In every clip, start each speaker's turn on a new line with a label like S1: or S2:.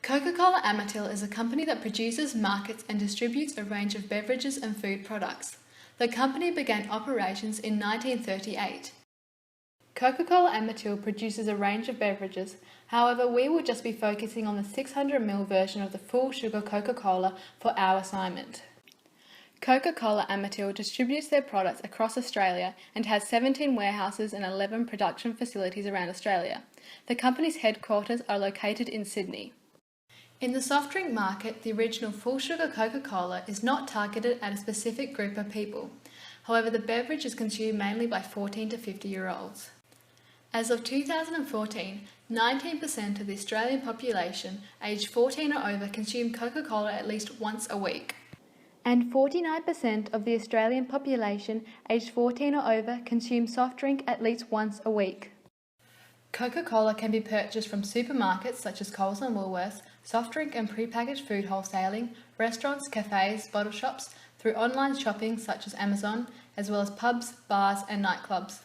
S1: Coca Cola Amatil is a company that produces, markets and distributes a range of beverages and food products. The company began operations in 1938. Coca Cola Amatil produces a range of beverages, however we will just be focusing on the 600ml version of the full sugar Coca Cola for our assignment. Coca Cola Amatil distributes their products across Australia and has 17 warehouses and 11 production facilities around Australia. The company's headquarters are located in Sydney. In the soft drink market, the original full sugar Coca Cola is not targeted at a specific group of people. However, the beverage is consumed mainly by 14 to 50-year-olds. As of 2014, 19% of the Australian population aged 14 or over consume Coca Cola at least once a week. And 49% of the Australian population aged 14 or over consume soft drink at least once a week. Coca Cola can be purchased from supermarkets such as Coles and Woolworths, soft drink and prepackaged food wholesaling, restaurants, cafes, bottle shops, through online shopping such as Amazon, as well as pubs, bars and nightclubs.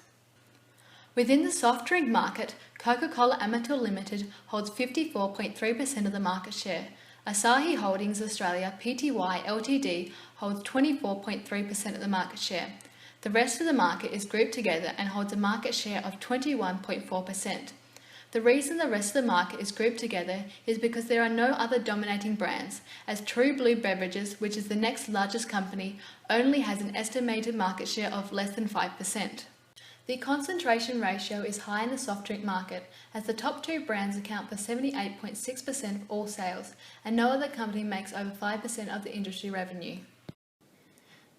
S1: Within the soft drink market, Coca Cola Amatil Limited holds 54.3% of the market share. Asahi Holdings Australia Pty Ltd holds 24.3% of the market share. The rest of the market is grouped together and holds a market share of 21.4%. The reason the rest of the market is grouped together is because there are no other dominating brands, as True Blue Beverages, which is the next largest company, only has an estimated market share of less than 5%. The concentration ratio is high in the soft drink market, as the top two brands account for 78.6% of all sales, and no other company makes over 5% of the industry revenue.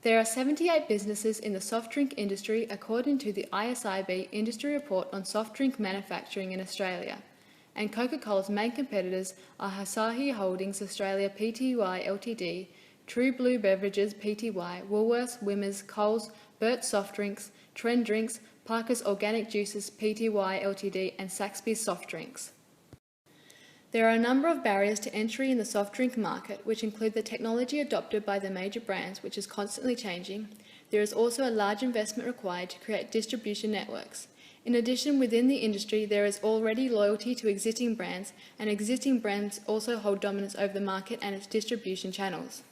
S1: There are 78 businesses in the soft drink industry according to the ISIB Industry Report on Soft Drink Manufacturing in Australia, and Coca-Cola's main competitors are Asahi Holdings Australia Pty Ltd, True Blue Beverages Pty, Woolworths, Wimmers, Coles, Burt Soft Drinks, Trend Drinks, Parker's Organic Juices Pty Ltd and Saxby's Soft Drinks. There are a number of barriers to entry in the soft drink market, which include the technology adopted by the major brands, which is constantly changing. There is also a large investment required to create distribution networks. In addition, within the industry, there is already loyalty to existing brands, and existing brands also hold dominance over the market and its distribution channels.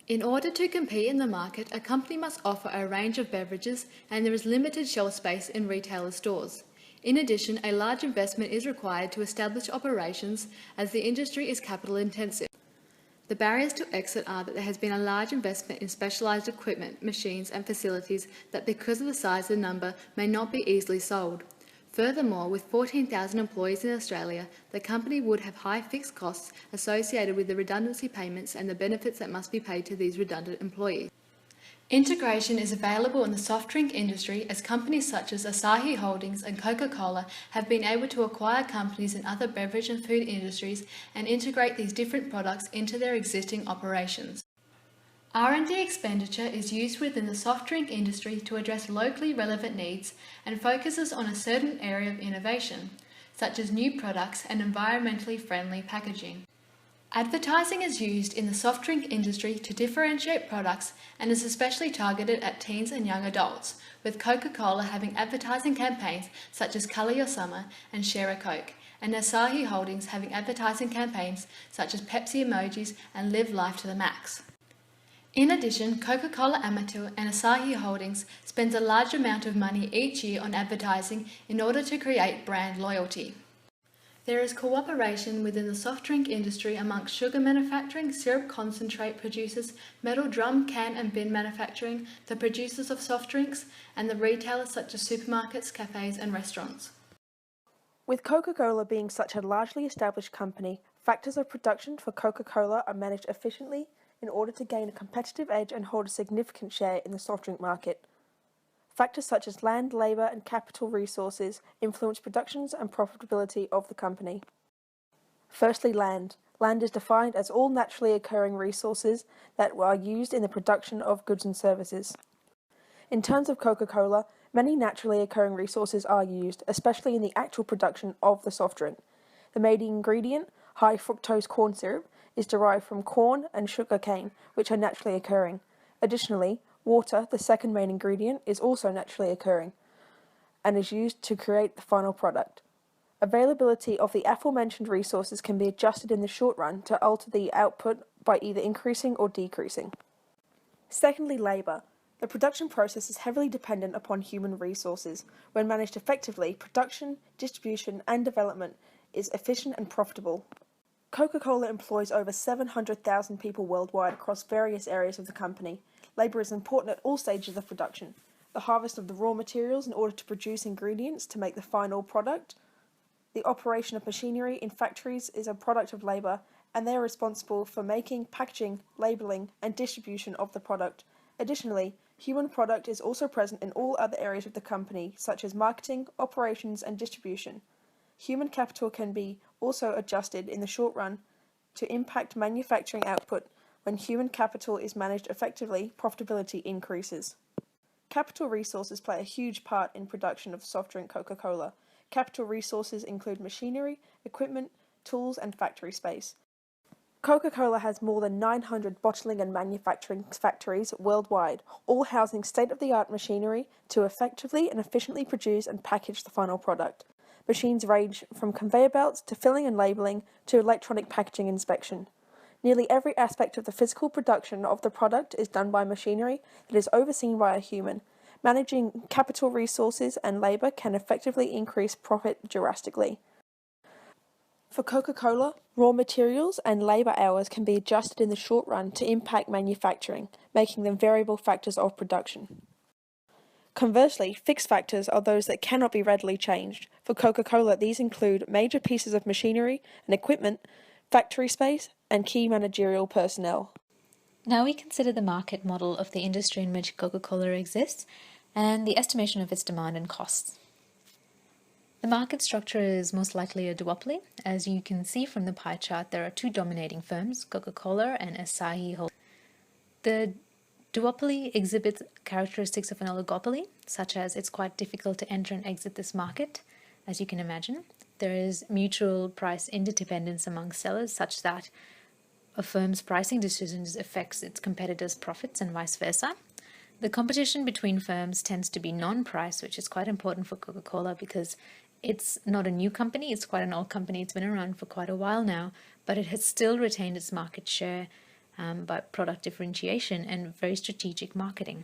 S1: In order to compete in the market, a company must offer a range of beverages, and there is limited shelf space in retailer stores. In addition, a large investment is required to establish operations, as the industry is capital intensive. The barriers to exit are that there has been a large investment in specialised equipment, machines and facilities that, because of the size of the number, may not be easily sold. Furthermore, with 14,000 employees in Australia, the company would have high fixed costs associated with the redundancy payments and the benefits that must be paid to these redundant employees. Integration is available in the soft drink industry, as companies such as Asahi Holdings and Coca Cola have been able to acquire companies in other beverage and food industries and integrate these different products into their existing operations. R&D expenditure is used within the soft drink industry to address locally relevant needs and focuses on a certain area of innovation, such as new products and environmentally friendly packaging. Advertising is used in the soft drink industry to differentiate products and is especially targeted at teens and young adults, with Coca Cola having advertising campaigns such as Colour Your Summer and Share a Coke, and Asahi Holdings having advertising campaigns such as Pepsi emojis and Live Life to the Max. In addition, Coca Cola Amatil and Asahi Holdings spends a large amount of money each year on advertising in order to create brand loyalty. There is cooperation within the soft drink industry amongst sugar manufacturing, syrup concentrate producers, metal drum, can and bin manufacturing, the producers of soft drinks, and the retailers such as supermarkets, cafes and restaurants.
S2: With Coca-Cola being such a largely established company, factors of production for Coca-Cola are managed efficiently in order to gain a competitive edge and hold a significant share in the soft drink market. Factors such as land, labour and capital resources influence productions and profitability of the company. Firstly, land. Land is defined as all naturally occurring resources that are used in the production of goods and services. In terms of Coca-Cola, many naturally occurring resources are used, especially in the actual production of the soft drink. The main ingredient, high fructose corn syrup, is derived from corn and sugar cane, which are naturally occurring. Additionally, water, the second main ingredient, is also naturally occurring and is used to create the final product. Availability of the aforementioned resources can be adjusted in the short run to alter the output by either increasing or decreasing. Secondly, labour. The production process is heavily dependent upon human resources. When managed effectively, production, distribution, and development is efficient and profitable. Coca Cola employs over 700,000 people worldwide across various areas of the company. Labour is important at all stages of production. The harvest of the raw materials in order to produce ingredients to make the final product. The operation of machinery in factories is a product of labour, and they are responsible for making, packaging, labelling, and distribution of the product. Additionally, human product is also present in all other areas of the company, such as marketing, operations, and distribution. Human capital can be also adjusted in the short run to impact manufacturing output. When human capital is managed effectively, profitability increases. Capital resources play a huge part in production of soft drink Coca Cola. Capital resources include machinery, equipment, tools, and factory space. Coca Cola has more than 900 bottling and manufacturing factories worldwide, all housing state-of-the-art machinery to effectively and efficiently produce and package the final product. Machines range from conveyor belts to filling and labelling to electronic packaging inspection. Nearly every aspect of the physical production of the product is done by machinery that is overseen by a human. Managing capital resources and labour can effectively increase profit drastically. For Coca Cola, raw materials and labour hours can be adjusted in the short run to impact manufacturing, making them variable factors of production. Conversely, fixed factors are those that cannot be readily changed. For Coca Cola, these include major pieces of machinery and equipment, factory space, and key managerial personnel.
S3: Now we consider the market model of the industry in which Coca Cola exists and the estimation of its demand and costs. The market structure is most likely a duopoly. As you can see from the pie chart, there are two dominating firms, Coca Cola and Asahi Holdings. The duopoly exhibits characteristics of an oligopoly, such as it's quite difficult to enter and exit this market, as you can imagine. There is mutual price interdependence among sellers, such that a firm's pricing decisions affects its competitors' profits and vice versa. The competition between firms tends to be non-price, which is quite important for Coca Cola because it's not a new company, it's quite an old company, it's been around for quite a while now, but it has still retained its market share by product differentiation and very strategic marketing.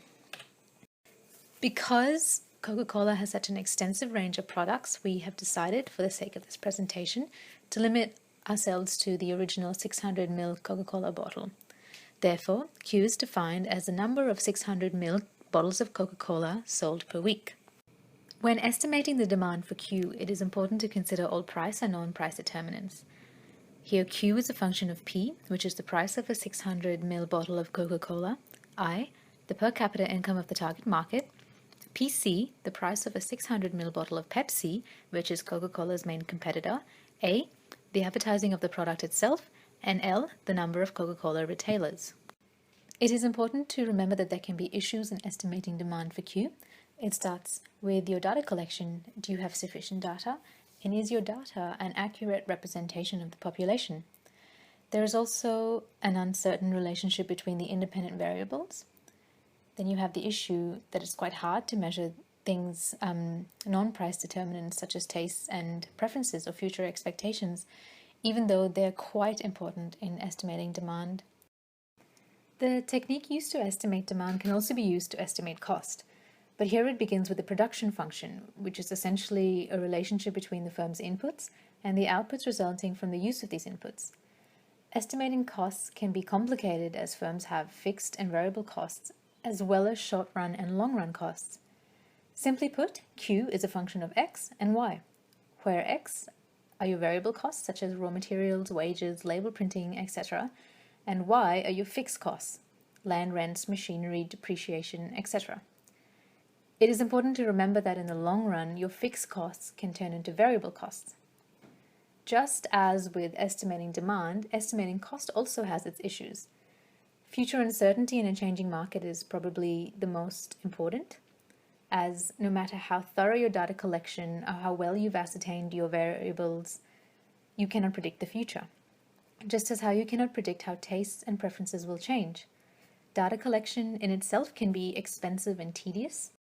S3: Because Coca-Cola has such an extensive range of products, we have decided, for the sake of this presentation, to limit ourselves to the original 600 ml Coca-Cola bottle. Therefore, Q is defined as the number of 600 ml bottles of Coca-Cola sold per week. When estimating the demand for Q, it is important to consider all price and non-price determinants. Here, Q is a function of P, which is the price of a 600 ml bottle of Coca-Cola, I, the per capita income of the target market, PC, the price of a 600 ml bottle of Pepsi, which is Coca-Cola's main competitor, A, the advertising of the product itself, and L, the number of Coca-Cola retailers. It is important to remember that there can be issues in estimating demand for Q. It starts with your data collection. Do you have sufficient data? And is your data an accurate representation of the population? There is also an uncertain relationship between the independent variables. Then you have the issue that it's quite hard to measure things, non-price determinants such as tastes and preferences or future expectations, even though they're quite important in estimating demand. The technique used to estimate demand can also be used to estimate cost. But here it begins with the production function, which is essentially a relationship between the firm's inputs and the outputs resulting from the use of these inputs. Estimating costs can be complicated as firms have fixed and variable costs, as well as short-run and long-run costs. Simply put, Q is a function of X and Y, where X are your variable costs such as raw materials, wages, label printing, etc., and Y are your fixed costs, land rents, machinery, depreciation, etc. It is important to remember that in the long run, your fixed costs can turn into variable costs. Just as with estimating demand, estimating cost also has its issues. Future uncertainty in a changing market is probably the most important, as no matter how thorough your data collection or how well you've ascertained your variables, you cannot predict the future. Just as how you cannot predict how tastes and preferences will change. Data collection in itself can be expensive and tedious.